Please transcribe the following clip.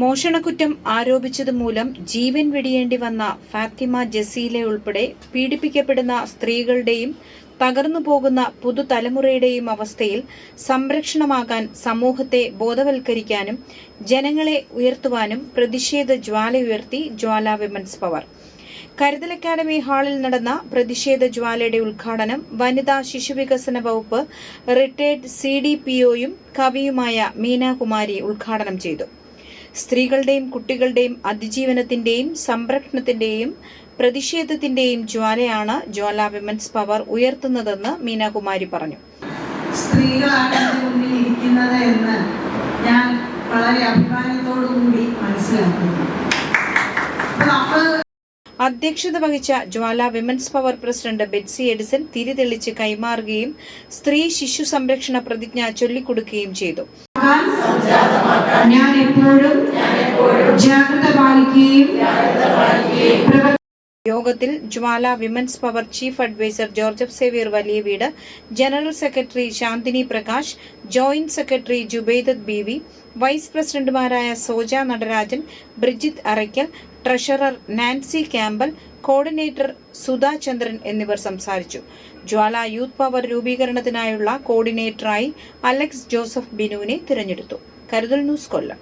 മോഷണക്കുറ്റം ആരോപിച്ചതുമൂലം ജീവൻ വെടിയേണ്ടി വന്ന ഫാത്തിമ ജസീല ഉൾപ്പെടെ പീഡിപ്പിക്കപ്പെടുന്ന സ്ത്രീകളുടെയും തകർന്നുപോകുന്ന പുതുതലമുറയുടെയും അവസ്ഥയിൽ സംരക്ഷണമാകാൻ സമൂഹത്തെ ബോധവൽക്കരിക്കാനും ജനങ്ങളെ ഉയർത്തുവാനും പ്രതിഷേധ ജ്വാലയുയർത്തി ജ്വാല വിമൻസ് പവർ. കരുതൽ അക്കാദമി ഹാളിൽ നടന്ന പ്രതിഷേധ ജ്വാലയുടെ ഉദ്ഘാടനം വനിതാ ശിശുവികസന വകുപ്പ് റിട്ടയർഡ് CDPOയും കവിയുമായ മീനാകുമാരി ഉദ്ഘാടനം ചെയ്തു. സ്ത്രീകളുടെയും കുട്ടികളുടെയും അതിജീവനത്തിന്റെയും സംരക്ഷണത്തിന്റെയും പ്രതിഷേധത്തിന്റെയും ജ്വാലയാണ് ജ്വാല വിമൻസ് പവർ ഉയർത്തുന്നതെന്ന് മീനാകുമാരി പറഞ്ഞു. സ്ത്രീകളാണ് മുന്നിൽ ഇരിക്കുന്നത് എന്ന് ഞാൻ വളരെ അഭിമാനത്തോടുകൂടി മനസ്സിലാക്കുന്നു. അധ്യക്ഷത വഹിച്ച Jwala women's power president Betsy Edison തിരിതെളിച്ച് കൈമാറുകയും സ്ത്രീ ശിശു സംരക്ഷണ പ്രതിജ്ഞ ചൊല്ലിക്കൊടുക്കുകയും ചെയ്തു. ഞാൻ എപ്പോഴും ജാഗ്രത പാലിക്കുകയും യോഗത്തിൽ Jwala women's power chief adviser George Xavier വലിയ വീട്, general secretary Shanthini Prakash, joint secretary Jubaidath Beevi, vice പ്രസിഡന്റുമാരായ സോജ നടരാജൻ, ബ്രിജിത്ത് അറയ്ക്കൽ, ട്രഷറർ നാൻസി ക്യാമ്പൽ, കോർഡിനേറ്റർ സുധാ ചന്ദ്രൻ എന്നിവർ സംസാരിച്ചു. ജ്വാല യൂത്ത് പവർ രൂപീകരണത്തിനായുള്ള കോർഡിനേറ്ററായി അലക്സ് ജോസഫ് ബിനുവിനെ തിരഞ്ഞെടുത്തു. കരുതൽ ന്യൂസ്, കൊല്ലം.